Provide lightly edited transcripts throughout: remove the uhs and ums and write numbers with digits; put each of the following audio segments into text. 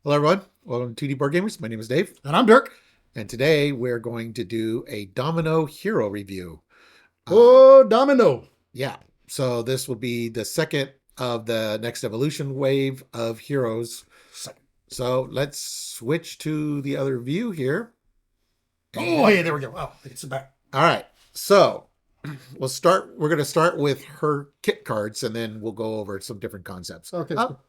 Hello, everyone. Welcome to 2D Board Gamers. My name is Dave, And I'm Dirk. and today we're going to do a Domino Hero review. Uh, Oh, Domino. yeah, so this will be the second of the next evolution wave of heroes. So let's switch to the other view here. Oh, hey, there we go. Oh, it's back. All right, so we'll start. We're going to start with her kit cards, and then we'll go over some different concepts. Okay, so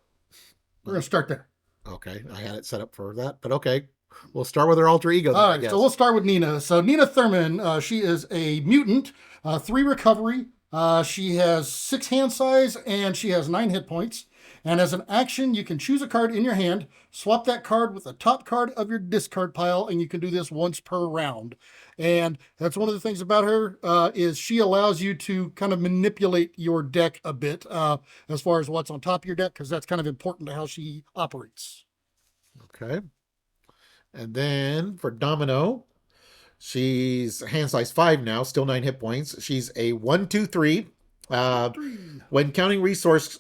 we're going to start there. Okay, I had it set up for that, but okay. We'll start with her alter ego. All right, so we'll start with Nina. So Nina Thurman, she is a mutant, 3 recovery. She has 6 hand size, and she has 9 hit points. And as an action, you can choose a card in your hand, swap that card with the top card of your discard pile, and you can do this once per round. And that's one of the things about her is she allows you to kind of manipulate your deck a bit as far as what's on top of your deck, because that's kind of important to how she operates. Okay. And then for Domino, she's hand size 5 now, still 9 hit points. She's a 1/2/3. When counting resources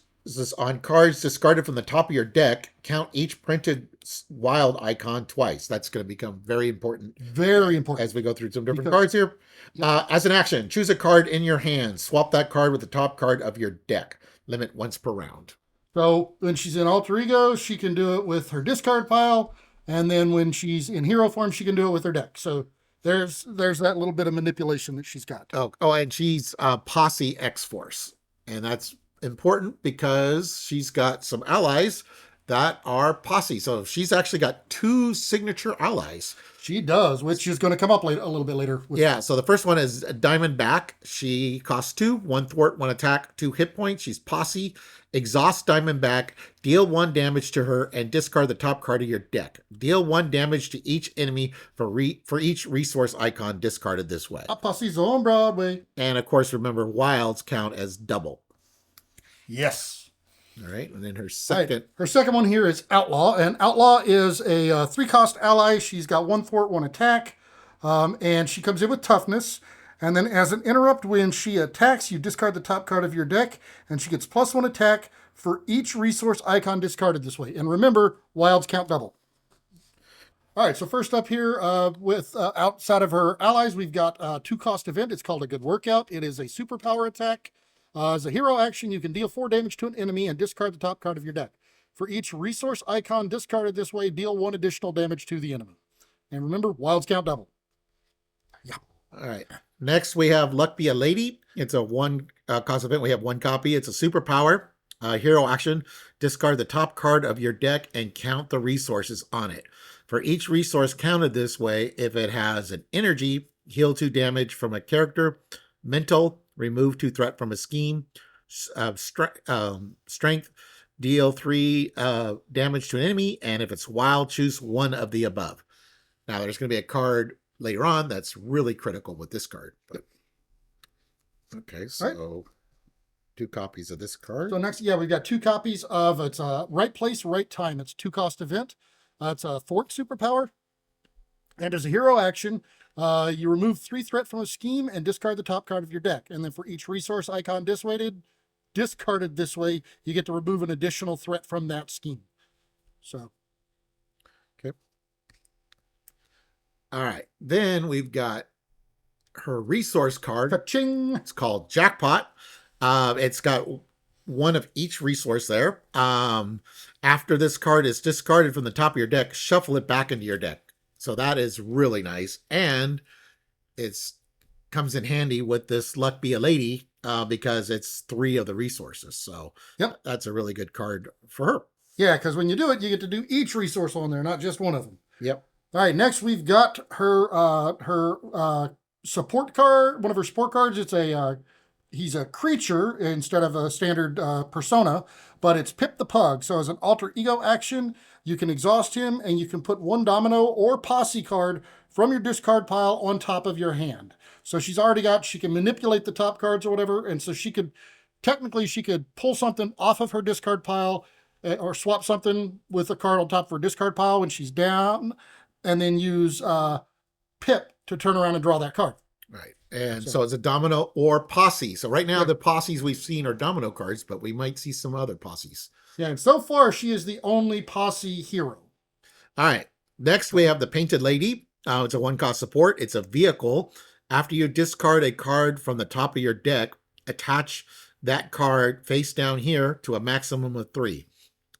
on cards discarded from the top of your deck, count each printed wild icon twice. That's going to become very important. Very important. As we go through some different cards here. As an action, choose a card in your hand. Swap that card with the top card of your deck. Limit once per round. So when she's in alter ego, she can do it with her discard pile. And then when she's in hero form, she can do it with her deck. So there's that little bit of manipulation that she's got. And she's Posse X-Force. And that's important because she's got some allies that are Posse. So she's actually got 2 signature allies. She does, which is going to come up later, a little bit later. Yeah, so the first one is Diamondback. She costs 2, 1 thwart, 1 attack, 2 hit points. She's Posse. Exhaust Diamondback, deal 1 damage to her, and discard the top card of your deck. Deal 1 damage to each enemy for each resource icon discarded this way. A Posse's on Broadway. And of course, remember, wilds count as double. Yes. All right, and then her second. Right. Her second one here is Outlaw, and Outlaw is a 3-cost ally. She's got 1 thwart, 1 attack, and she comes in with toughness. And then as an interrupt, when she attacks, you discard the top card of your deck, and she gets +1 attack for each resource icon discarded this way. And remember, wilds count double. All right, so first up here with outside of her allies, we've got a 2-cost event. It's called a Good Workout. It is a superpower attack. As a hero action, you can deal 4 damage to an enemy and discard the top card of your deck. For each resource icon discarded this way, deal 1 additional damage to the enemy. And remember, wilds count double. Yeah. All right. Next, we have Luck Be a Lady. It's a 1-cost event. We have 1 copy. It's a superpower. Hero action. Discard the top card of your deck and count the resources on it. For each resource counted this way, if it has an energy, heal 2 damage from a character. Mental, remove 2 threat from a scheme. Strength, deal 3 damage to an enemy. And if it's wild, choose one of the above. Now, there's going to be a card later on that's really critical with this card. But okay, so 2 copies of this card. So next, we've got 2 copies of it's Right Place, Right Time. It's a 2-cost event. It's a thwart superpower. And as a hero action, you remove 3 threat from a scheme and discard the top card of your deck. And then for each resource icon discarded this way, you get to remove an additional threat from that scheme. So. Okay. All right. Then we've got her resource card. Ka-ching! It's called Jackpot. It's got 1 of each resource there. After this card is discarded from the top of your deck, shuffle it back into your deck. So that is really nice. And it's comes in handy with this Luck Be a Lady because it's 3 of the resources. So that's a really good card for her. Yeah, because when you do it, you get to do each resource on there, not just one of them. Yep. All right, next we've got her support card. One of her support cards. It's he's a creature instead of a standard persona, but it's Pip the Pug. So as an alter ego action, you can exhaust him and you can put 1 Domino or Posse card from your discard pile on top of your hand. So she can manipulate the top cards or whatever. And so she could pull something off of her discard pile or swap something with a card on top of her discard pile when she's down, and then use Pip to turn around and draw that card. Right. And so it's a Domino or Posse. So right now the Posses we've seen are Domino cards, but we might see some other Posses. Yeah, and so far she is the only Posse hero. All right. Next, we have the Painted Lady. It's a 1-cost support. It's a vehicle. After you discard a card from the top of your deck, attach that card face down here to a maximum of 3.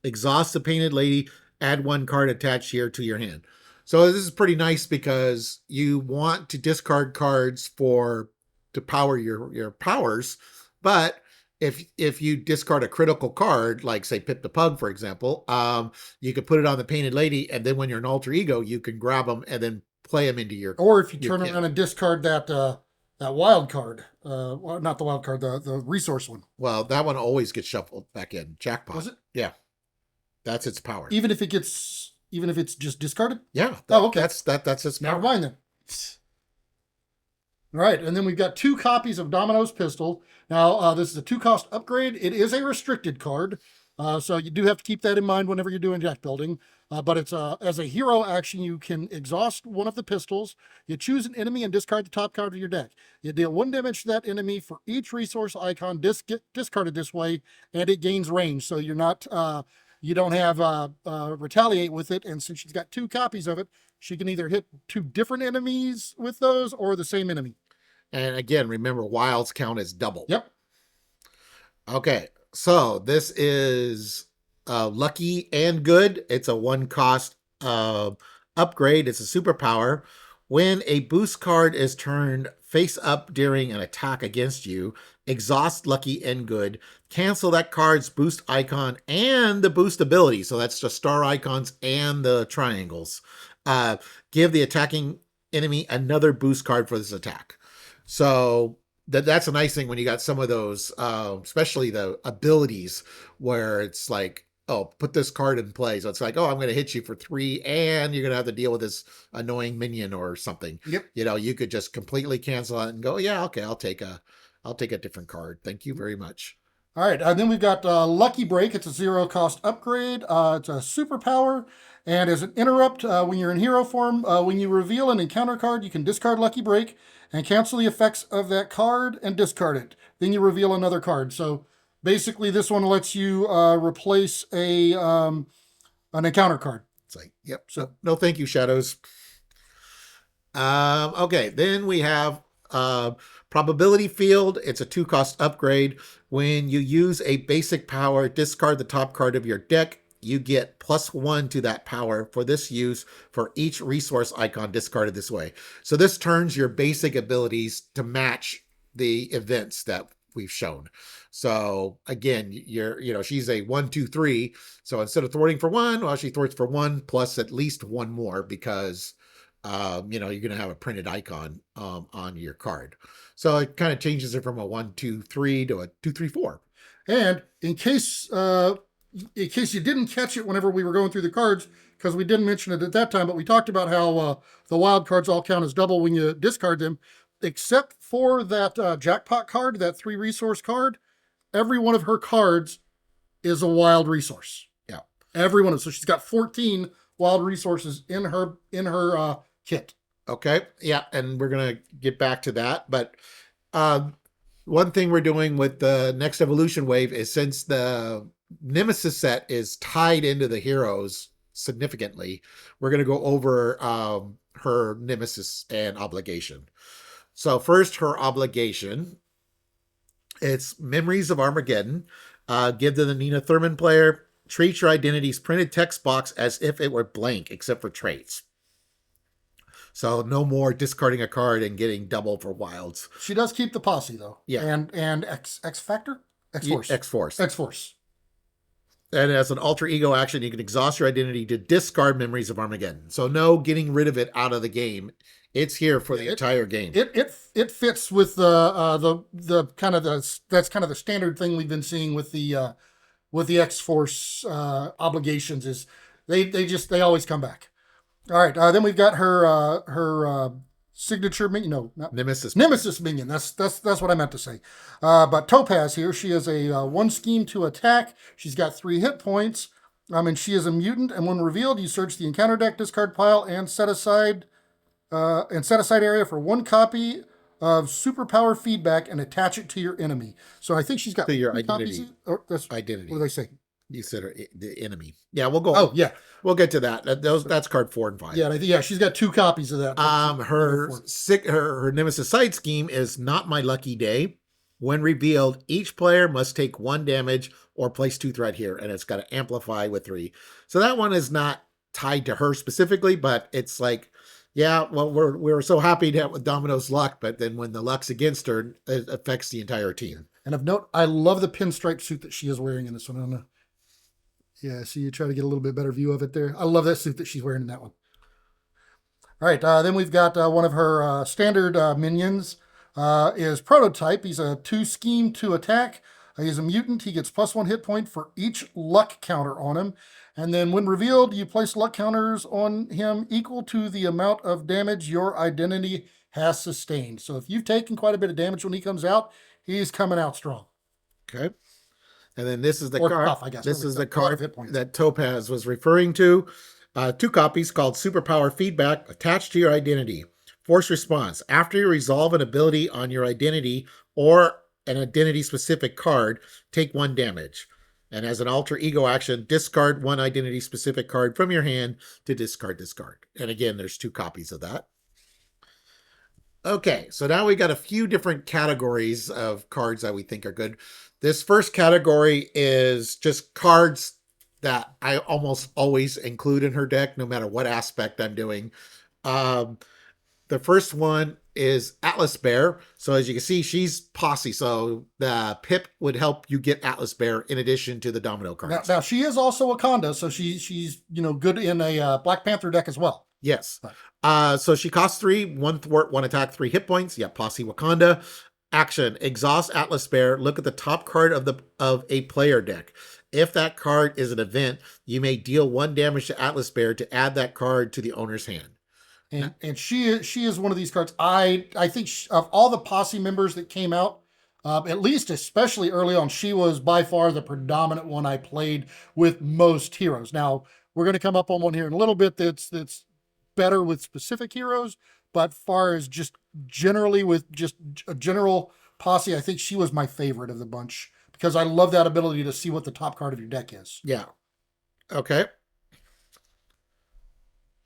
Exhaust the Painted Lady. Add 1 card attached here to your hand. So this is pretty nice because you want to discard cards to power your powers, but if you discard a critical card, like say Pip the Pug, for example, you could put it on the Painted Lady, and then when you're an alter ego, you can grab them and then play them into your. Or if you turn kit. around and discard that wild card, well, not the wild card, the resource one. Well, that one always gets shuffled back in. Jackpot. Was it? Yeah, that's its power. Even if it's just discarded. Yeah. Okay. That's its power. Never mind then. All right, and then we've got 2 copies of Domino's Pistol. Now, this is a 2-cost upgrade. It is a restricted card, so you do have to keep that in mind whenever you're doing deck building. But it's as a hero action, you can exhaust one of the pistols. You choose an enemy and discard the top card of your deck. You deal 1 damage to that enemy for each resource icon discarded this way, and it gains range. So you're not you don't have retaliate with it. And since she's got 2 copies of it, she can either hit 2 different enemies with those or the same enemy. And again, remember, wilds count as double. Yep. Okay, so this is Lucky and Good. It's a 1-cost upgrade. It's a superpower. When a boost card is turned face up during an attack against you, exhaust Lucky and Good. Cancel that card's boost icon and the boost ability. So that's the star icons and the triangles. Give the attacking enemy another boost card for this attack. So that's a nice thing when you got some of those, especially the abilities where it's like, oh, put this card in play. So it's like, oh, I'm going to hit you for 3 and you're going to have to deal with this annoying minion or something. Yep. You know, you could just completely cancel it and go, yeah, okay, I'll take a different card. Thank you very much. All right, then we've got Lucky Break. It's a 0-cost upgrade. It's a superpower. And as an interrupt, when you're in hero form, when you reveal an encounter card, you can discard Lucky Break and cancel the effects of that card and discard it. Then you reveal another card. So basically, this one lets you replace an encounter card. It's like, yep. So no, thank you, Shadows. Okay, then we have Probability Field. It's a 2-cost upgrade. When you use a basic power, discard the top card of your deck. You get +1 to that power for this use for each resource icon discarded this way. So this turns your basic abilities to match the events that we've shown. So again, she's a 1, 2, 3. So instead of thwarting for 1, well, she thwarts for 1 plus at least 1 more because you're going to have a printed icon on your card. So it kind of changes it from a 1, 2, 3 to a 2, 3, 4. And in case you didn't catch it whenever we were going through the cards, because we didn't mention it at that time, but we talked about how the wild cards all count as double when you discard them, except for that jackpot card, that 3 resource card. Every one of her cards is a wild resource. Yeah. Every one of them. So she's got 14 wild resources in her kit. Okay. Yeah. And we're going to get back to that. But one thing we're doing with the next evolution wave is, since the Nemesis set is tied into the heroes significantly, we're going to go over her Nemesis and obligation. So first, her obligation. It's Memories of Armageddon. Give to the Nina Thurman player. Treat your identity's printed text box as if it were blank, except for traits. So no more discarding a card and getting double for wilds. She does keep the posse though. Yeah. And X Factor? X-Force. X-Force. X-Force. And as an alter ego action, you can exhaust your identity to discard Memories of Armageddon. So no getting rid of it out of the game. It's here for the entire game. It fits with the kind of that's kind of the standard thing we've been seeing with the X-Force obligations is they always come back. All right, then we've got her signature minion. No, not Nemesis minion. That's what I meant to say. But Topaz here, she is a 1 scheme to attack. She's got 3 hit points. And she is a mutant. And when revealed, you search the encounter deck discard pile and set aside area for 1 copy of superpower feedback and attach it to your enemy. So I think she's got to your identity. identity. That's identity. What do they say? You said the enemy. Yeah, we'll go. Oh yeah, We'll get to that. That's card 4 and 5. yeah, she's got 2 copies of that. Her Nemesis Side scheme is not my lucky day. When revealed, each player must take 1 damage or place 2 threat here, and it's got to amplify with 3. So that one is not tied to her specifically, but it's like, yeah, well, we're so happy to have with Domino's luck, but then when the luck's against her, it affects the entire team. And of note, I love the pinstripe suit that she is wearing in this one. I don't know. Yeah, so you try to get a little bit better view of it there. I love that suit that she's wearing in that one. All right, then we've got one of her standard minions is Prototype. He's a 2 scheme, 2 attack. He's a mutant. He gets +1 hit point for each luck counter on him. And then when revealed, you place luck counters on him equal to the amount of damage your identity has sustained. So if you've taken quite a bit of damage when he comes out, he's coming out strong. Okay. And then this is the Or card. tough, I guess. This is the Hit card points. that Topaz was referring to. 2 copies called Superpower Feedback attached to your identity. Force response. After you resolve an ability on your identity or an identity-specific card, take 1 damage. And as an alter ego action, discard 1 identity-specific card from your hand to discard this card. And again, there's 2 copies of that. Okay, so now we got a few different categories of cards that we think are good. This first category is just cards that I almost always include in her deck, no matter what aspect I'm doing. The first one is Atlas Bear. So as you can see, she's posse. So the Pip would help you get Atlas Bear in addition to the Domino cards. Now she is also Wakanda, so she's good in a Black Panther deck as well. Yes. So she costs 3, 1 thwart, 1 attack, 3 hit points. Yeah, posse Wakanda. Action: exhaust Atlas Bear. Look at the top card of a player deck. If that card is an event, you may deal 1 damage to Atlas Bear to add that card to the owner's hand. And she is one of these cards. I think of all the posse members that came out, at least especially early on, she was by far the predominant one I played with most heroes. Now we're going to come up on one here in a little bit that's better with specific heroes, but far as just generally with just a general posse, I think she was my favorite of the bunch because I love that ability to see what the top card of your deck is. Yeah. Okay.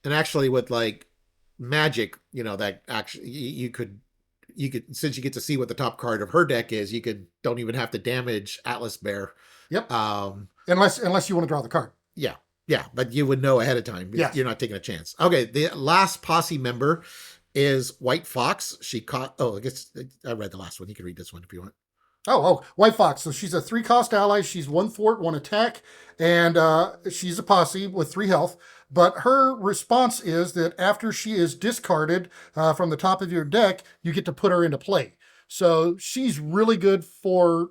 And actually with like magic, that actually you could since you get to see what the top card of her deck is, don't even have to damage Atlas Bear. Yep. Unless you want to draw the card. Yeah. Yeah, but you would know ahead of time. Yeah. You're not taking a chance. Okay, the last posse member is White Fox. She caught... I guess I read the last one. You can read this one if you want. White Fox. So she's a 3-cost ally. She's 1 thwart, 1 attack, and she's a posse with 3 health. But her response is that after she is discarded from the top of your deck, you get to put her into play. So she's really good for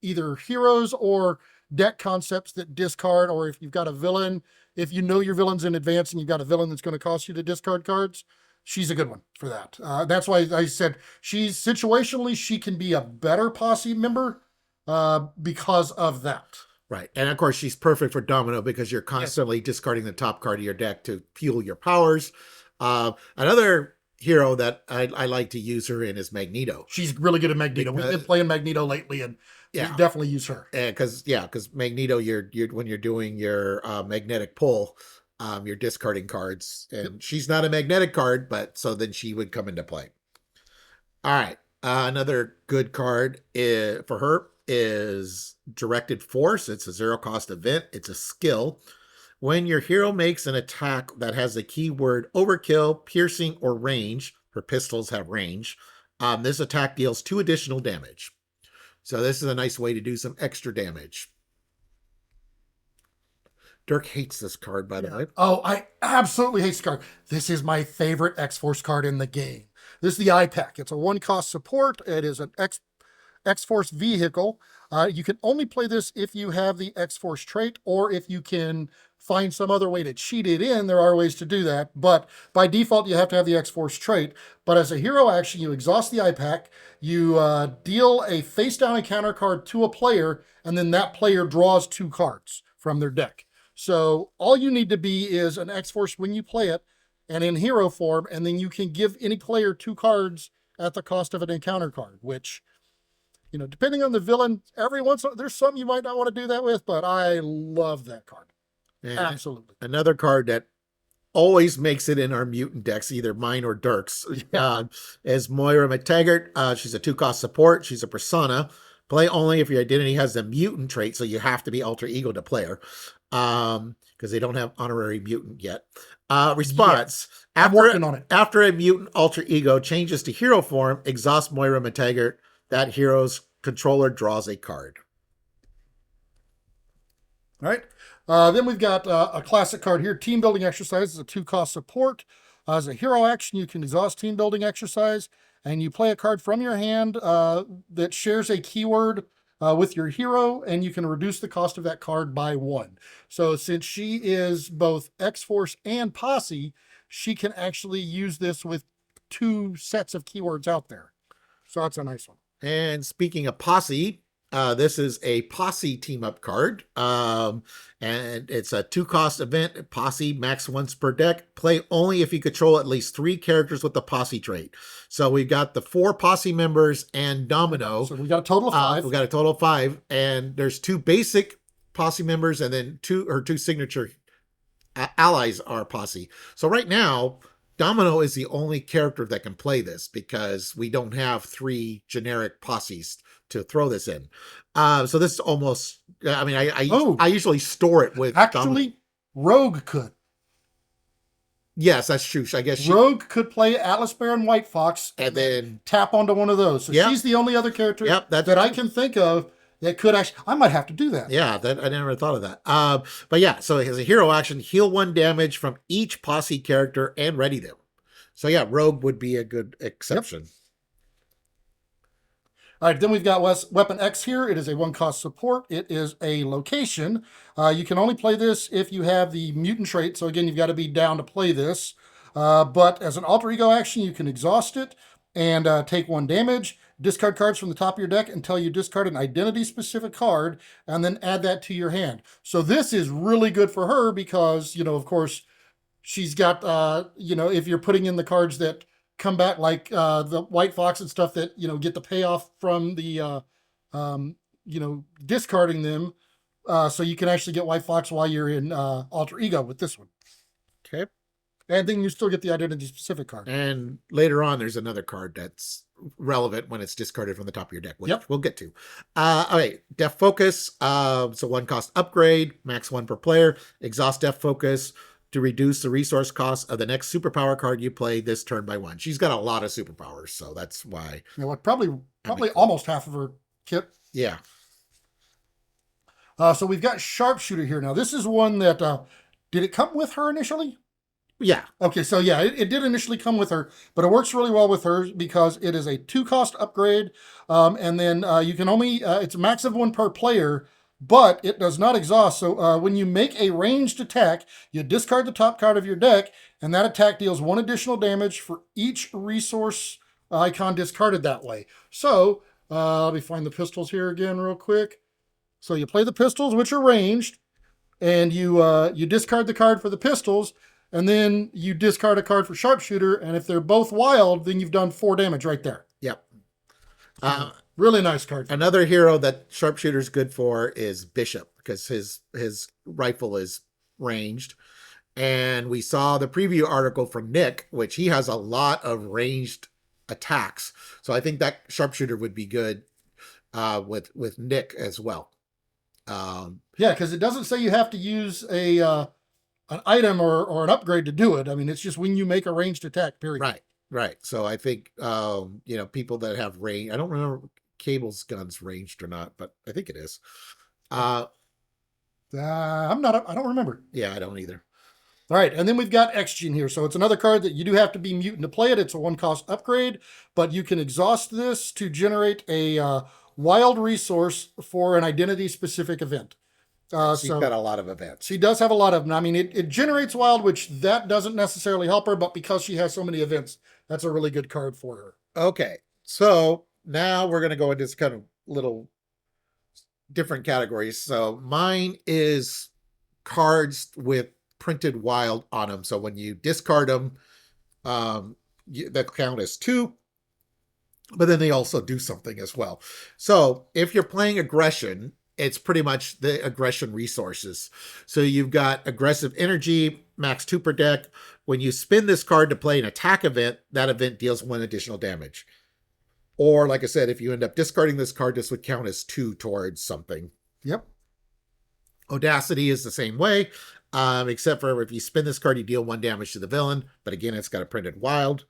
either heroes or deck concepts that discard, or if you've got a villain, if you know your villain's in advance and you've got a villain that's going to cost you to discard cards, she's a good one for that. That's why I said she's situationally, she can be a better posse member because of that. Right. And of course, she's perfect for Domino because you're constantly discarding the top card of your deck to fuel your powers. Another hero that I like to use her in is Magneto. She's really good at Magneto. We've been playing Magneto lately, and we definitely use her. Because Magneto, you're when you're doing your magnetic pull, you're discarding cards, and she's not a magnetic card, but so then she would come into play. All right, another good card for her is Directed Force. It's a 0-cost event. It's a skill. When your hero makes an attack that has the keyword overkill, piercing, or range, her pistols have range, this attack deals 2 additional damage. So this is a nice way to do some extra damage. Dirk hates this card, by the way. Oh, I absolutely hate this card. This is my favorite X-Force card in the game. This is the IPAC. It's a 1-cost support. It is an X-Force vehicle. You can only play this if you have the X-Force trait, or if you can find some other way to cheat it in. There are ways to do that, but by default, you have to have the X-Force trait. But as a hero action, you exhaust the IPAC, you deal a face-down encounter card to a player, and then that player draws 2 cards from their deck. So all you need to be is an X-Force when you play it, and in hero form, and then you can give any player 2 cards at the cost of an encounter card, which depending on the villain, every once in a while, there's some you might not want to do that with, but I love that card. And Absolutely. another card that always makes it in our mutant decks, either mine or Dirk's, is Moira McTaggart. She's a 2-cost support. She's a persona. Play only if your identity has a mutant trait, so you have to be alter ego to play her, because they don't have honorary mutant yet. Response. I'm working on it. After a mutant alter ego changes to hero form, exhaust Moira McTaggart. That hero's controller draws a card. All right. Then we've got a classic card here. Team Building Exercise is a 2-cost support. As a hero action, you can exhaust Team Building Exercise, and you play a card from your hand that shares a keyword with your hero, and you can reduce the cost of that card by 1. So since she is both X-Force and Posse, she can actually use this with 2 sets of keywords out there. So that's a nice one. And speaking of Posse, this is a Posse team-up card. And it's a 2-cost event. Posse, max once per deck. Play only if you control at least 3 characters with the Posse trait. So we've got the 4 Posse members and Domino. So we got a total of 5. We got a total of 5. And there's 2 basic Posse members and then 2 signature allies are Posse. So right now, Domino is the only character that can play this because we don't have 3 generic posses to throw this in. So this is almost, I mean, I usually store it with actually Rogue could. Yes, that's true. I guess Rogue could play Atlas Bear and White Fox and then tap onto one of those. So she's the only other character that I can think of that could actually, I might have to do that. Yeah, I never thought of that. But yeah, so as a hero action, heal 1 damage from each Posse character and ready them. So yeah, Rogue would be a good exception. Yep. All right, then we've got Weapon X here. It is a 1-cost support. It is a location. You can only play this if you have the mutant trait. So again, you've got to be down to play this. But as an alter ego action, you can exhaust it and take 1 damage. Discard cards from the top of your deck until you discard an identity-specific card, and then add that to your hand. So this is really good for her because, of course, she's got, if you're putting in the cards that come back like the White Fox and stuff that, get the payoff from the, discarding them. So you can actually get White Fox while you're in alter ego with this one. Okay. And then you still get the identity-specific card. And later on, there's another card that's relevant when it's discarded from the top of your deck, which we'll get to. All right, Def Focus. So 1-cost upgrade, max 1 per player. Exhaust Def Focus to reduce the resource cost of the next superpower card you play this turn by 1. She's got a lot of superpowers, so that's why. Probably almost half of her kit. Yeah. So we've got Sharpshooter here. Now, this is one that, did it come with her initially? Yeah. Okay, so yeah, it did initially come with her, but it works really well with her because it is a 2-cost upgrade, and then you can only, it's a max of 1 per player, but it does not exhaust. So when you make a ranged attack, you discard the top card of your deck, and that attack deals 1 additional damage for each resource icon discarded that way. So let me find the pistols here again real quick. So you play the pistols, which are ranged, and you discard the card for the pistols, and then you discard a card for Sharpshooter, and if they're both wild, then you've done 4 damage right there. Yep. Really nice card. Another hero that Sharpshooter's good for is Bishop, because his rifle is ranged. And we saw the preview article from Nick, which he has a lot of ranged attacks. So I think that Sharpshooter would be good with Nick as well. Yeah, because it doesn't say you have to use an item or an upgrade to do it. I mean, it's just when you make a ranged attack, period. Right. So I think, people that have range, I don't remember Cable's gun's ranged or not, but I think it is. I don't remember. Yeah, I don't either. All right, and then we've got X-Gene here. So it's another card that you do have to be mutant to play it. It's a 1-cost upgrade, but you can exhaust this to generate a wild resource for an identity-specific event. She's got a lot of events. She does have a lot of them. I mean, it generates wild, which that doesn't necessarily help her, but because she has so many events, that's a really good card for her. Okay, so now we're going to go into this kind of little different categories. So mine is cards with printed wild on them. So when you discard them, that count as 2. but then they also do something as well. So if you're playing aggression, it's pretty much the aggression resources. So you've got aggressive energy, max 2 per deck. When you spin this card to play an attack event, that event deals 1 additional damage. Or, like I said, if you end up discarding this card, this would count as 2 towards something. Yep. Audacity is the same way, except for if you spin this card, you deal 1 damage to the villain. But again, it's got a printed wild.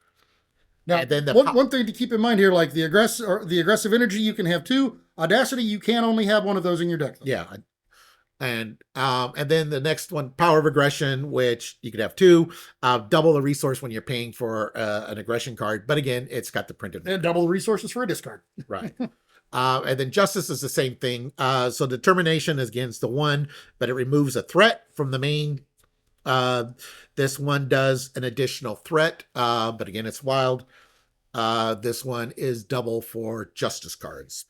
Now, And then one thing to keep in mind here, like the aggressive energy, you can have 2. Audacity, you can only have 1 of those in your deck. Yeah. And then the next one, power of aggression, which you could have 2, double the resource when you're paying for an aggression card. But again, it's got the printed. And double the resources for a discard. Right. And then justice is the same thing. So determination is against the 1, but it removes a threat from the main. This one does an additional threat, but again, it's wild. This one is double for justice cards.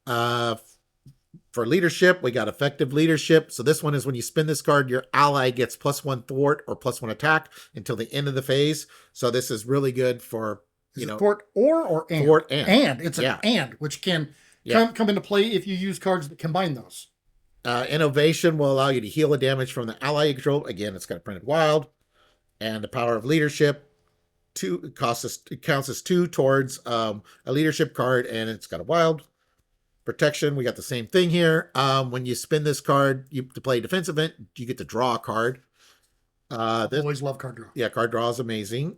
For leadership, we got effective leadership. So this one is when you spin this card, your ally gets +1 thwart or +1 attack until the end of the phase. So this is really good for, thwart or and. Thwart and. And. It's an and, which can come into play if you use cards that combine those. Innovation will allow you to heal the damage from the ally you control. Again, it's got a printed wild. And the power of leadership, it counts as 2 towards a leadership card, and it's got a wild. Protection, we got the same thing here. When you spin this card to play a defense event, you get to draw a card. Always love card draw. Yeah, card draw is amazing.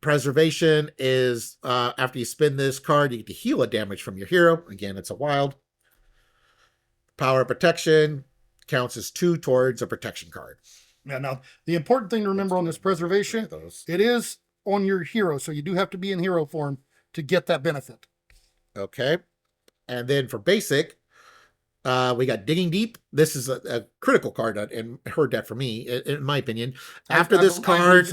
Preservation is after you spin this card, you get to heal a damage from your hero. Again, it's a wild. Power of protection counts as 2 towards a protection card. Yeah, now, the important thing to remember on this preservation, it is on your hero, so you do have to be in hero form to get that benefit. Okay. And then for basic, we got Digging Deep. This is a critical card in her deck for me, in my opinion. After this card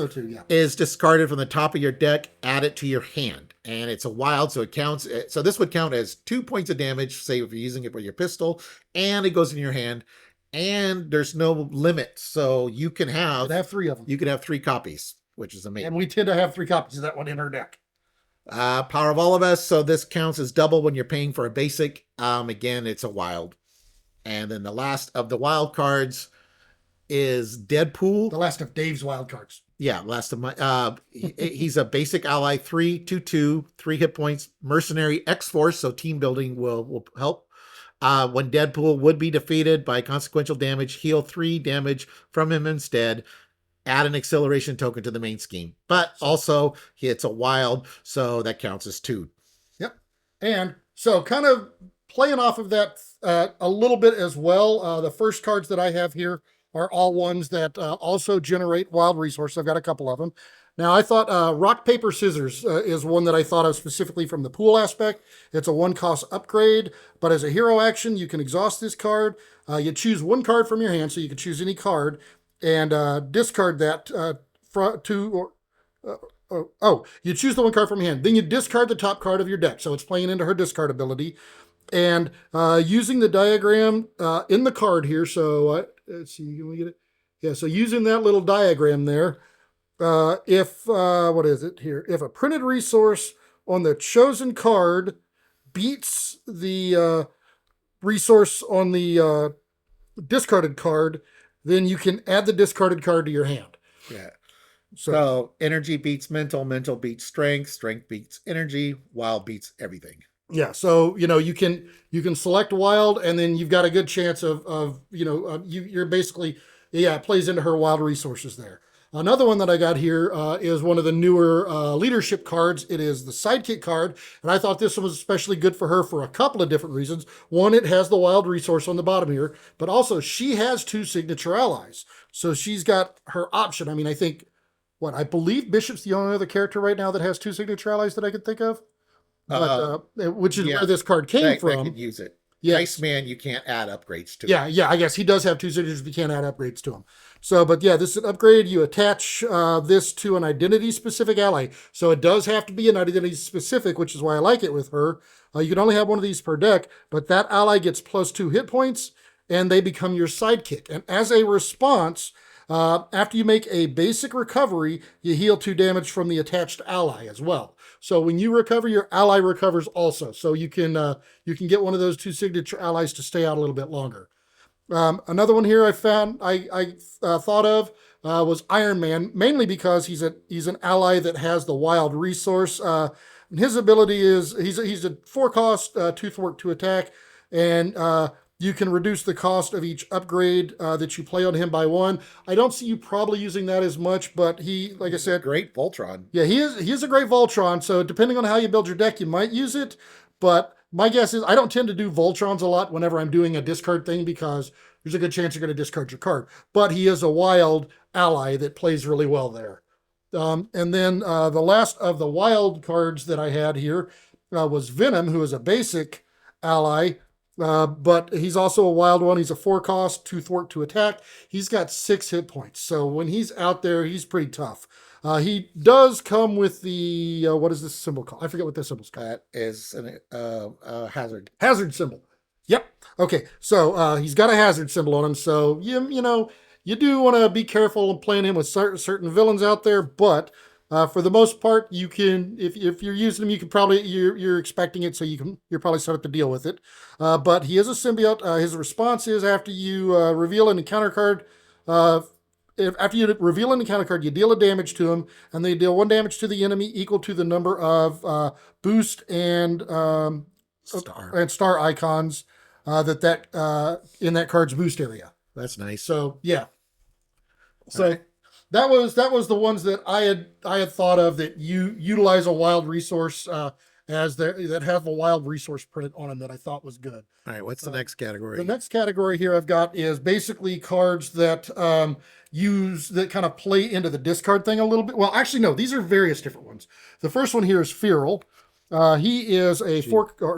is discarded from the top of your deck, add it to your hand. And it's a wild, so it counts. So this would count as 2 points of damage, say if you're using it with your pistol, and it goes in your hand. And there's no limit, so you can have 3 of them. You can have 3 copies, which is amazing. And we tend to have 3 copies of that one in our deck. Power of All of Us. So this counts as double when you're paying for a basic. Again, it's a wild. And then the last of the wild cards is Deadpool. The last of Dave's wild cards. Yeah, last of my. He's a basic ally, 3/2/2, 3 hit points, mercenary X-Force. So team building will help. When Deadpool would be defeated by consequential damage, heal 3 damage from him instead. Add an acceleration token to the main scheme. But also, it's a wild, so that counts as 2. Yep. And so kind of playing off of that a little bit as well, the first cards that I have here are all ones that also generate wild resources. I've got a couple of them. Now, I thought rock, paper, scissors is one that I thought of specifically from the pool aspect. It's a 1-cost upgrade, but as a hero action, you can exhaust this card. You choose 1 card from your hand, so you can choose any card, and discard that you choose the 1 card from your hand. Then you discard the top card of your deck, so it's playing into her discard ability. And using the diagram in the card here, so let's see, can we get it? Yeah, so using that little diagram there, if what is it here? If a printed resource on the chosen card beats the resource on the discarded card, then you can add the discarded card to your hand. Yeah. So energy beats mental, mental beats strength, strength beats energy, wild beats everything. Yeah, so you can select wild, and then you've got a good chance of you're basically it plays into her wild resources there. Another one that I got here is one of the newer leadership cards. It is the sidekick card, and I thought this one was especially good for her for a couple of different reasons. One, it has the wild resource on the bottom here, but also she has 2 signature allies, so she's got her option. I mean, I believe Bishop's the only other character right now that has 2 signature allies that I could think of. But, which is where this card came from. I could use it. Yes. Iceman, you can't add upgrades to. Yeah, I guess he does have 2 signatures, but you can't add upgrades to him. So, but yeah, this is an upgrade. You attach this to an identity-specific ally. So it does have to be an identity-specific, which is why I like it with her. You can only have 1 of these per deck, but that ally gets +2 hit points, and they become your sidekick. And as a response, After you make a basic recovery, you heal 2 damage from the attached ally as well. So when you recover, your ally recovers also. So you can get one of those 2 signature allies to stay out a little bit longer. Another one here I found I thought of was Iron Man, mainly because he's an ally that has the wild resource. His ability is he's a 4 cost, 2 thwart, 2 attack, and you can reduce the cost of each upgrade that you play on him by 1. I don't see you probably using that as much, but he, like I said, Great Voltron. yeah, he is a great Voltron. So depending on how you build your deck, you might use it. But my guess is I don't tend to do Voltrons a lot whenever I'm doing a discard thing because there's a good chance you're going to discard your card. But he is a wild ally that plays really well there. And then the last of the wild cards that I had here was Venom, who is a basic ally. But he's also a wild one. He's a 4 cost, 2 thwart, 2 attack. He's got 6 hit points. So when he's out there, he's pretty tough. He does come with the what is this symbol called? I forget what this symbol's called. That is a hazard. Hazard symbol. Yep. Okay. So he's got a hazard symbol on him. So you do want to be careful of playing him with certain villains out there. But for the most part, you can if you're using him, you can probably you're expecting it, so you're probably set up to deal with it. But he is a symbiote. His response is after you reveal an encounter card. After you reveal an encounter card, you deal a damage to him, and they deal 1 damage to the enemy equal to the number of boost and star icons that in that card's boost area. That's nice. So yeah. So right. that was the ones that I had thought of that you utilize a wild resource that have a wild resource printed on them that I thought was good. All right, what's the next category? The next category here I've got is basically cards that that kind of play into the discard thing a little bit. Well, actually, no, these are various different ones. The first one here is Feral. He is a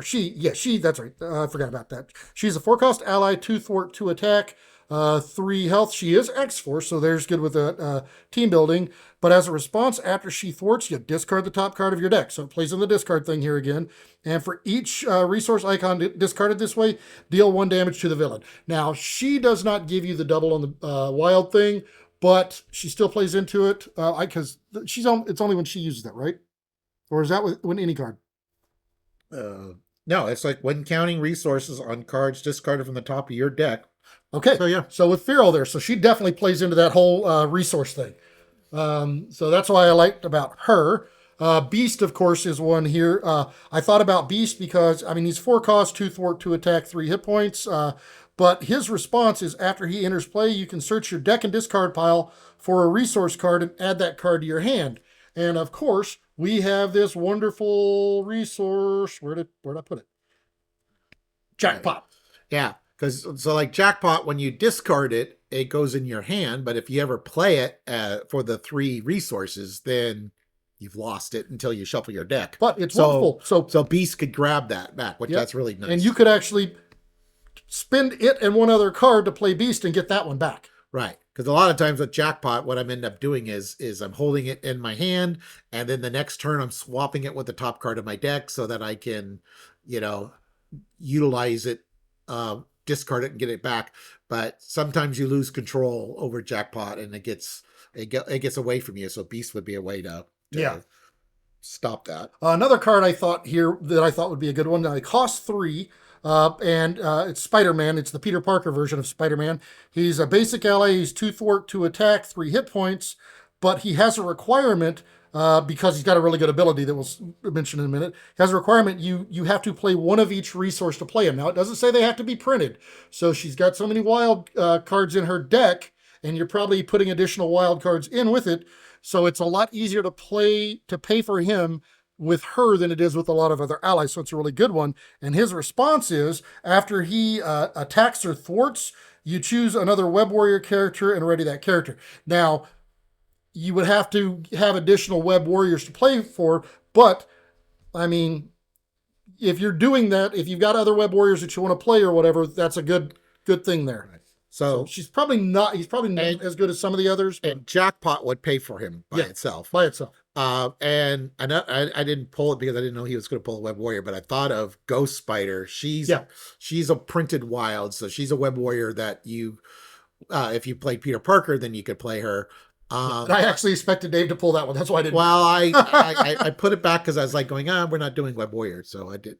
she, that's right. I forgot about that. She's a 4 cost ally, 2 thwart, 2 attack, 3 health. She is X-Force, so there's good with the team building. But as a response, after she thwarts, you discard the top card of your deck. So it plays in the discard thing here again. And for each resource icon discarded this way, deal 1 damage to the villain. Now, she does not give you the double on the wild thing, but she still plays into it because it's only when she uses that, right? Or is that when any card? No, it's like when counting resources on cards discarded from the top of your deck. Okay, so yeah. So with Feral there, so she definitely plays into that whole resource thing. So that's why I liked about her. Beast, of course, is one here. I thought about Beast because, he's 4 cost, 2 thwart, 2 attack, 3 hit points. But his response is after he enters play, you can search your deck and discard pile for a resource card and add that card to your hand. And of course, we have this wonderful resource. Where'd I put it? Jackpot. Yeah. Because like Jackpot, when you discard it, it goes in your hand. But if you ever play it for the 3 resources, then you've lost it until you shuffle your deck. But it's wonderful. So Beast could grab that back, which that's really nice. And you could actually spend it and 1 other card to play Beast and get that one back. Right. Because a lot of times with Jackpot, what I'm end up doing is I'm holding it in my hand, and then the next turn I'm swapping it with the top card of my deck so that I can, utilize it, discard it and get it back. But sometimes you lose control over Jackpot and it gets away from you. So Beast would be a way to stop that. Another card I thought would be a good one. It costs 3. And it's Spider-Man. It's the Peter Parker version of Spider-Man. He's a basic ally. He's 2 thwart, 2 attack, 3 hit points. But he has a requirement because he's got a really good ability that we'll mention in a minute. He has a requirement. You have to play 1 of each resource to play him. Now, it doesn't say they have to be printed. So she's got so many wild cards in her deck, and you're probably putting additional wild cards in with it. So it's a lot easier to pay for him with her than it is with a lot of other allies. So it's a really good one. And his response is, after he attacks or thwarts, you choose another Web Warrior character and ready that character. Now, you would have to have additional Web Warriors to play for, but, if you're doing that, if you've got other Web Warriors that you want to play or whatever, that's a good thing there. Right. So he's probably not as good as some of the others. And Jackpot would pay for him by itself. By itself. And I didn't pull it because I didn't know he was going to pull a Web Warrior, but I thought of Ghost Spider. She's a printed wild, so she's a Web Warrior that you If you played Peter Parker, then you could play her. I actually expected Dave to pull that one. That's why I didn't. Well, I put it back because I was like going, we're not doing Web Warrior, so I did.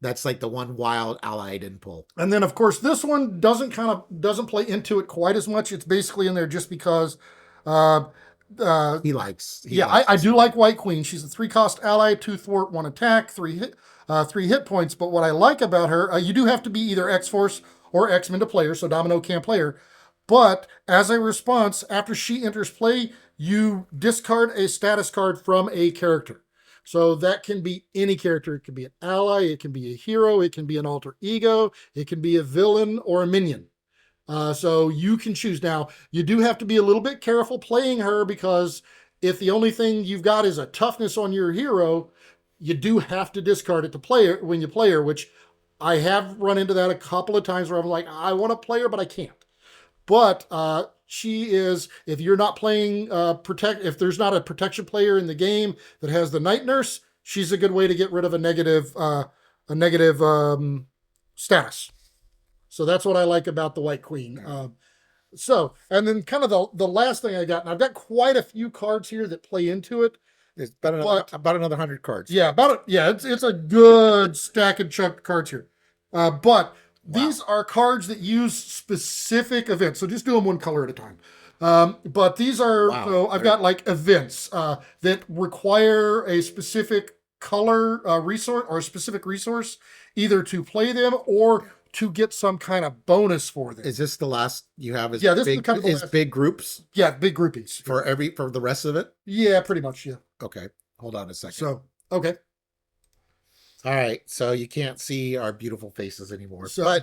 That's like the one wild ally I didn't pull. And then, of course, this one doesn't play into it quite as much. It's basically in there just because. He likes. I do like White Queen. She's a 3-cost ally, 2 thwart, 1 attack, 3 hit points. But what I like about her, you do have to be either X-Force or X-Men to play her, so Domino can't play her. But as a response, after she enters play, you discard a status card from a character. So that can be any character. It can be an ally, it can be a hero, it can be an alter ego, it can be a villain or a minion. So you can choose. Now, you do have to be a little bit careful playing her because if the only thing you've got is a toughness on your hero, you do have to discard it to play her when you play her, which I have run into that a couple of times where I'm like, I want to play her, but I can't. But she is, if you're not playing if there's not a protection player in the game that has the Night Nurse, she's a good way to get rid of a negative status. So that's what I like about the White Queen. And then kind of the last thing I got, and I've got quite a few cards here that play into it. It's about another 100 cards. Yeah, it's a good stack and chunk cards here. But these are cards that use specific events. So just do them one color at a time. But these are, so I've got like events that require a specific color resource or a specific resource, either to play them or to get some kind of bonus for them. Is this the last you have? This is kind of big groups? Yeah, big groupies. For the rest of it? Yeah, pretty much, yeah. Okay. Hold on a second. So, okay. All right. So you can't see our beautiful faces anymore. So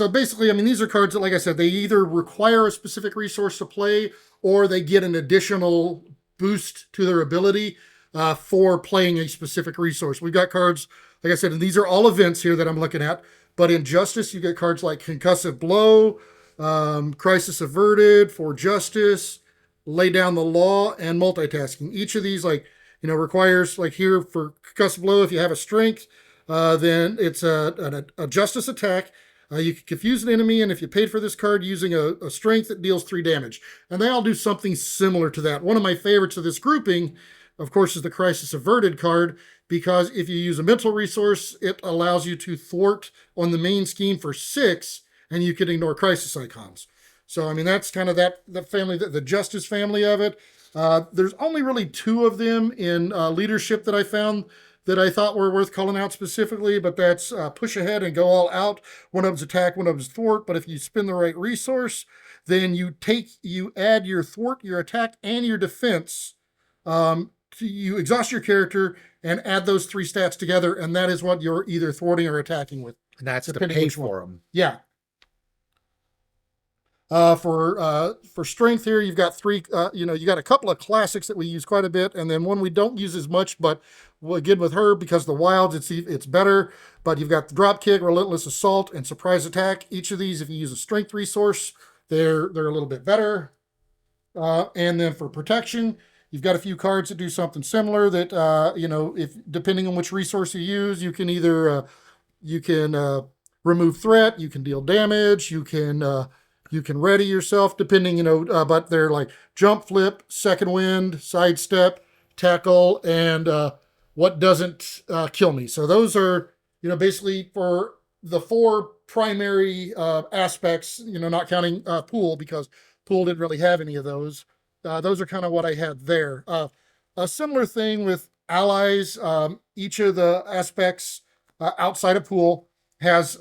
basically, I mean, these are cards that, like I said, they either require a specific resource to play or they get an additional boost to their ability for playing a specific resource. We've got cards, like I said, and these are all events here that I'm looking at. But in Justice, you get cards like Concussive Blow, Crisis Averted, For Justice, Lay Down the Law, and Multitasking. Each of these, requires, like here for Concussive Blow, if you have a strength, then it's a Justice attack. You can confuse an enemy, and if you paid for this card using a strength, it deals 3 damage. And they all do something similar to that. One of my favorites of this grouping, of course, is the Crisis Averted card, because if you use a mental resource, it allows you to thwart on the main scheme for 6, and you can ignore crisis icons. So, I mean, that's kind of the family, the Justice family of it. There's only really 2 of them in leadership that I found that I thought were worth calling out specifically, but that's Push Ahead and Go All Out. One of them's attack, one of them's thwart, but if you spend the right resource, then you add your thwart, your attack, and your defense. You exhaust your character and add those 3 stats together, and that is what you're either thwarting or attacking with. And that's to pay for them. Yeah. For strength here, you've got 3. You got a couple of classics that we use quite a bit, and then one we don't use as much, but again with her, because the wilds, it's better. But you've got the Drop Kick, Relentless Assault, and Surprise Attack. Each of these, if you use a strength resource, they're a little bit better. And then for protection, you've got a few cards that do something similar that, if depending on which resource you use, you can either, remove threat, you can deal damage, you can ready yourself depending, but they're like jump, flip, second wind, sidestep, tackle, and what doesn't kill me. So those are, basically for the 4 primary aspects, not counting pool, because pool didn't really have any of those. Those are kind of what I had there. A similar thing with allies. Each of the aspects outside of pool has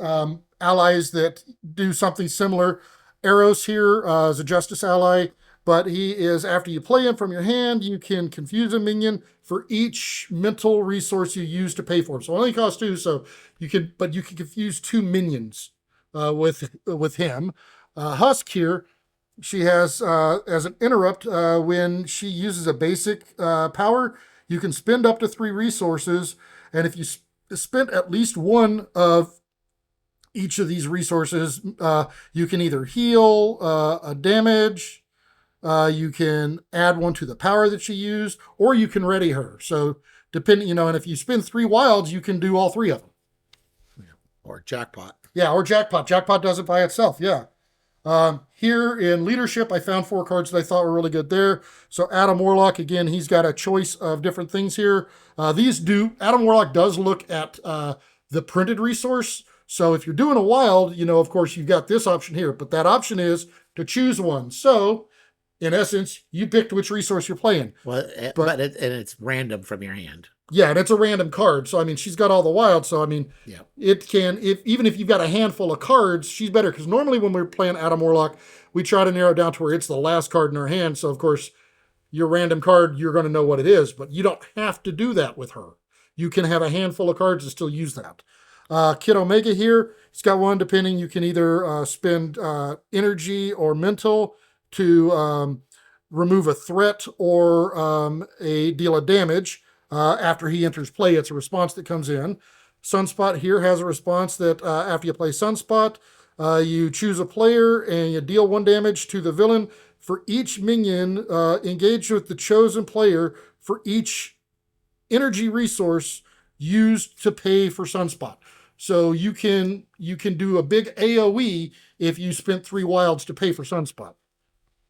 allies that do something similar. Eros here is a Justice ally, but he is, after you play him from your hand, you can confuse a minion for each mental resource you use to pay for him. So it only costs 2, so you can confuse 2 minions with him. Husk here, she has, as an interrupt, when she uses a basic power, you can spend up to 3 resources, and if you spend at least 1 of each of these resources, you can either heal a damage, you can add 1 to the power that she used, or you can ready her. So depending, and if you spend 3 wilds, you can do all 3 of them. Or jackpot. Yeah, or jackpot. Jackpot does it by itself, yeah. Here in leadership, I found 4 cards that I thought were really good there. So Adam Warlock, again, he's got a choice of different things here. Adam Warlock does look at the printed resource. So if you're doing a wild, of course, you've got this option here, but that option is to choose one. So in essence, you picked which resource you're playing. Well, but it's random from your hand. Yeah, and it's a random card. So, she's got all the wild. So, Yeah. it can, even if you've got a handful of cards, she's better. Because normally when we're playing Adam Warlock, we try to narrow it down to where it's the last card in her hand. So, of course, your random card, you're going to know what it is. But you don't have to do that with her. You can have a handful of cards and still use that. Kid Omega here, he's got one, depending. You can either spend energy or mental to remove a threat or a deal of damage. After he enters play, it's a response that comes in. Sunspot here has a response that after you play Sunspot, you choose a player and you deal 1 damage to the villain for each minion engaged with the chosen player for each energy resource used to pay for Sunspot. So you can do a big AoE if you spent 3 wilds to pay for Sunspot.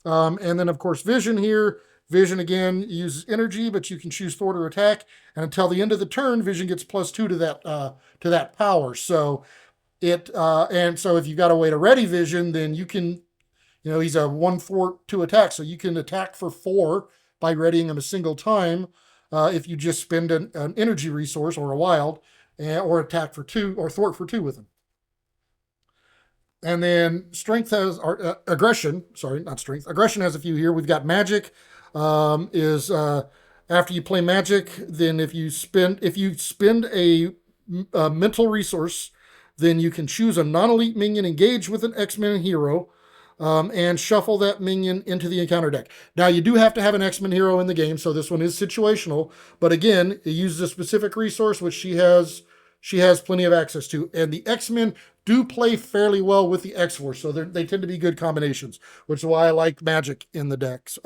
And then, of course, Vision here. Vision, again, uses energy, but you can choose Thor to attack. And until the end of the turn, Vision gets +2 to that power. So and so if you've got a way to ready Vision, then you can, he's a 1 Thor to attack. So you can attack for 4 by readying him a single time if you just spend an energy resource or a wild, or attack for 2 or thwart for 2 with him. And then strength has aggression. Sorry, not strength. Aggression has a few here. We've got magic. After you play magic, then if you spend a mental resource, then you can choose a non-elite minion engaged with an X-Men hero, and shuffle that minion into the encounter deck. Now you do have to have an X-Men hero in the game, so this one is situational. But again, it uses a specific resource which she has plenty of access to, and the X-Men do play fairly well with the X-Force, so they tend to be good combinations, which is why I like magic in the decks.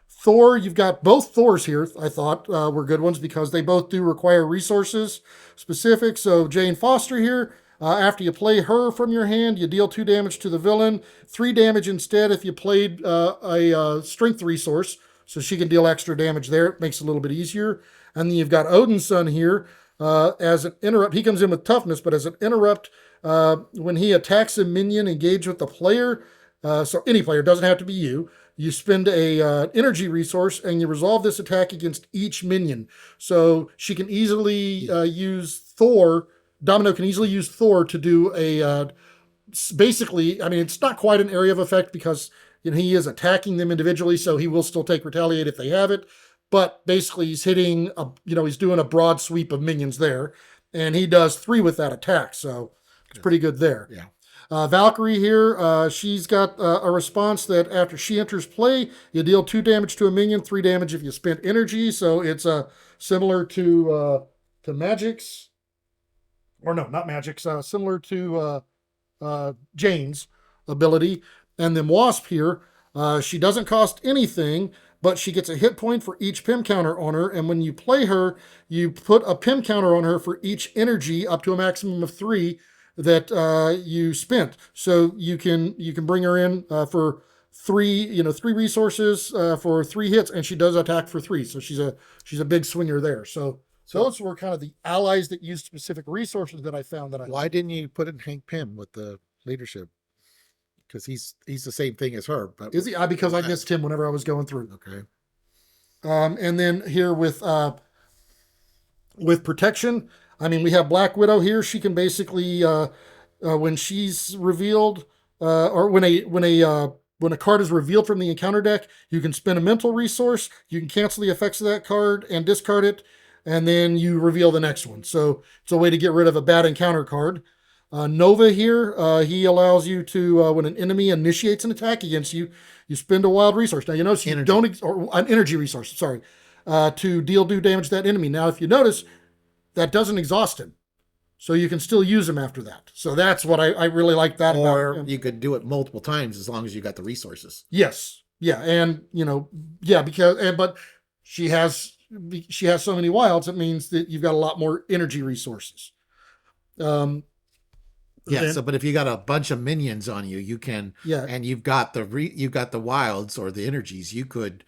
Thor, you've got both Thors here, I thought were good ones because they both do require resources specific. So Jane Foster here, after you play her from your hand, you deal 2 damage to the villain, 3 damage instead if you played a strength resource, so she can deal extra damage there. It makes it a little bit easier. And then you've got Odin's Son here as an interrupt. He comes in with toughness, but as an interrupt, when he attacks a minion engaged with the player, so any player, doesn't have to be you, you spend a energy resource and you resolve this attack against each minion. So she can easily use Thor. Domino can easily use Thor to do a basically, it's not quite an area of effect because he is attacking them individually, so he will still take retaliate if they have it. But basically, he's hitting he's doing a broad sweep of minions there, and he does 3 with that attack, so it's pretty good there. Yeah. Valkyrie here, she's got a response that after she enters play, you deal 2 damage to a minion, 3 damage if you spent energy. So it's similar to Magic's, or no, not Magic's, similar to Jane's ability. And then Wasp here, she doesn't cost anything, but she gets a hit point for each PIM counter on her. And when you play her, you put a PIM counter on her for each energy up to a maximum of 3 that you spent. So you can bring her in for 3 resources for 3 hits, and she does attack for 3. So she's a big swinger there. So those were kind of the allies that used specific resources that I found that I. Why didn't you put in Hank Pym with the leadership? Because he's the same thing as her. But is he? Because I missed him whenever I was going through. Okay. And then here with protection, we have Black Widow here. She can basically, when she's revealed, or when a card is revealed from the encounter deck, you can spend a mental resource. You can cancel the effects of that card and discard it, and then you reveal the next one. So it's a way to get rid of a bad encounter card. Nova here, he allows you to, when an enemy initiates an attack against you, you spend a wild resource. Now you notice you don't, or an energy resource, sorry, to deal 2 damage to that enemy. Now if you notice, that doesn't exhaust him. So you can still use him after that. So that's what I really like that or about. You could do it multiple times as long as you got the resources. Yes. Yeah. And, but she has so many wilds, it means that you've got a lot more energy resources. Yeah. then, So, but if you got a bunch of minions on you, you can, yeah, and you've got you've got the wilds or the energies, yeah, you could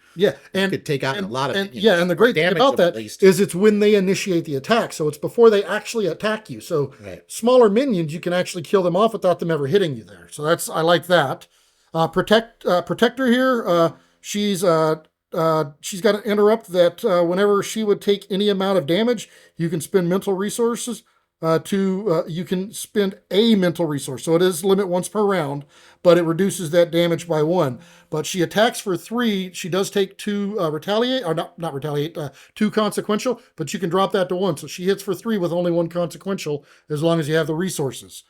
take out a lot of and yeah, minions and the or great thing damage about them at that least. is it's when they initiate the attack, so it's before they actually attack you. So Right. smaller minions, you can actually kill them off without them ever hitting you there. So I like that. Protector here. She's got an interrupt that whenever she would take any amount of damage, you can spend mental resources you can spend a mental resource. So it is limit once per round, but it reduces that damage by 1. But she attacks for 3. She does take 2 retaliate, or not retaliate, 2 consequential, but you can drop that to 1. So she hits for 3 with only 1 consequential as long as you have the resources.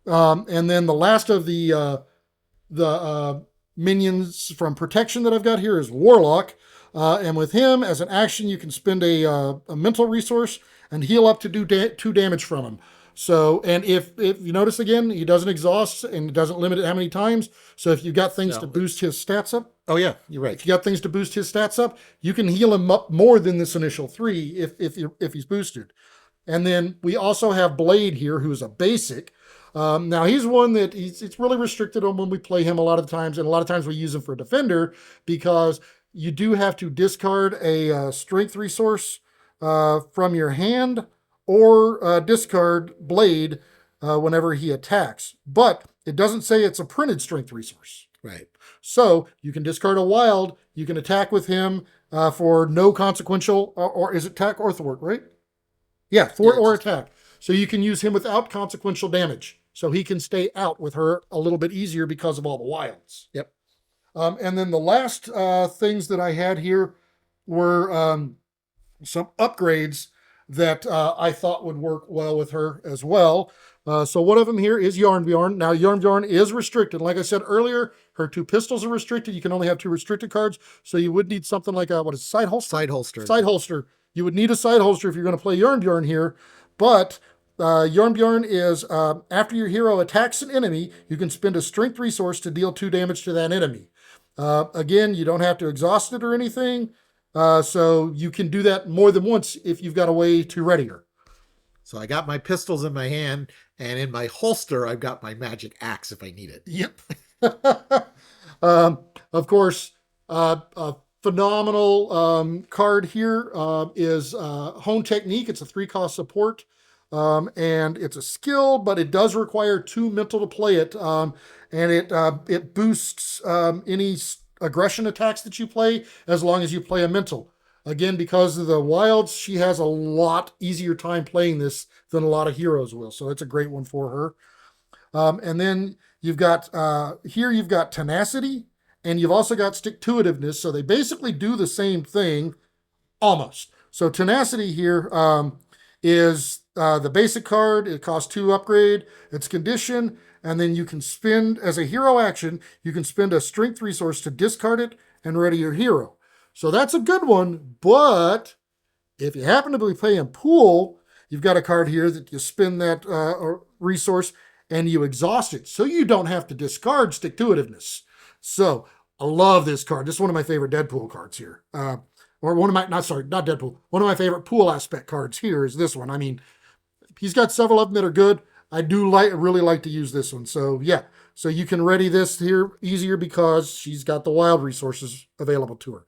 And then the last of the minions from protection that I've got here is Warlock. And with him, as an action, you can spend a mental resource and heal up to do 2 damage from him. So, and if you notice again, he doesn't exhaust and it doesn't limit it how many times. So if you've got things to boost his stats up, Oh yeah, you're right. if you got things to boost his stats up, you can heal him up more than this initial 3 if he's boosted. And then we also have Blade here, who's a basic. Now he's one that it's really restricted on when we play him a lot of times, and a lot of times we use him for defender because you do have to discard a strength resource from your hand or discard Blade whenever he attacks. But it doesn't say it's a printed strength resource. Right. So you can discard a wild, you can attack with him for no consequential, or is it attack or thwart, right? Yeah, thwart or attack. So you can use him without consequential damage. So he can stay out with her a little bit easier because of all the wilds. Yep. And then the last things that I had here were some upgrades that I thought would work well with her as well. So one of them here is Yarn Bjorn. Now, Yarn Bjorn is restricted. Like I said earlier, her 2 pistols are restricted. You can only have 2 restricted cards. So you would need something like a, what is it, side holster? Side holster. Side holster. You would need a side holster if you're going to play Yarn Bjorn here. But Yarn Bjorn is, after your hero attacks an enemy, you can spend a strength resource to deal 2 damage to that enemy. Again, you don't have to exhaust it or anything. So you can do that more than once if you've got a way to ready her. So I got my pistols in my hand, and in my holster, I've got my magic axe if I need it. Yep. Of course, a phenomenal card here is Hone Technique. It's a 3-cost support, and it's a skill, but it does require 2 mental to play it, and it boosts any aggression attacks that you play as long as you play a mental. Again, because of the wilds, she has a lot easier time playing this than a lot of heroes will. So it's a great one for her. And then you've got here you've got tenacity, and you've also got stick-to-itiveness. So they basically do the same thing almost. So tenacity here is the basic card. It costs 2 upgrade. It's condition, and then you can spend as a hero action. You can spend a strength resource to discard it and ready your hero. So that's a good one, but if you happen to be playing pool, you've got a card here that you spend that resource and you exhaust it. So you don't have to discard stick-to-itiveness. So I love this card. This is one of my favorite Deadpool cards here. Or one of my, not Deadpool. One of my favorite pool aspect cards here is this one. I mean, he's got several of them that are good. I do really like to use this one. So yeah, so you can ready this here easier because she's got the wild resources available to her.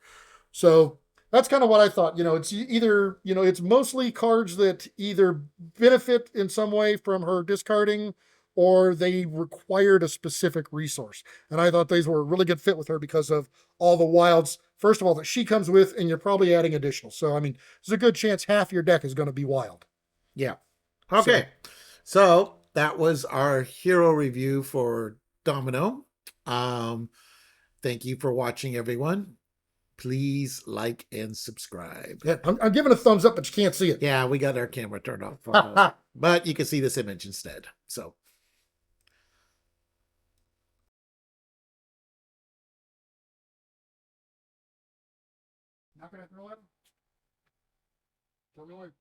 So that's kind of what I thought. It's either, it's mostly cards that either benefit in some way from her discarding or they required a specific resource. And I thought these were a really good fit with her because of all the wilds, first of all, that she comes with, and you're probably adding additional. So, I mean, there's a good chance half your deck is going to be wild. Yeah. Okay. So that was our hero review for Domino. Thank you for watching, everyone. Please like and subscribe. Yeah, I'm giving a thumbs up, but you can't see it. Yeah, we got our camera turned off. But you can see this image instead. So. Not gonna throw it? Tell me when.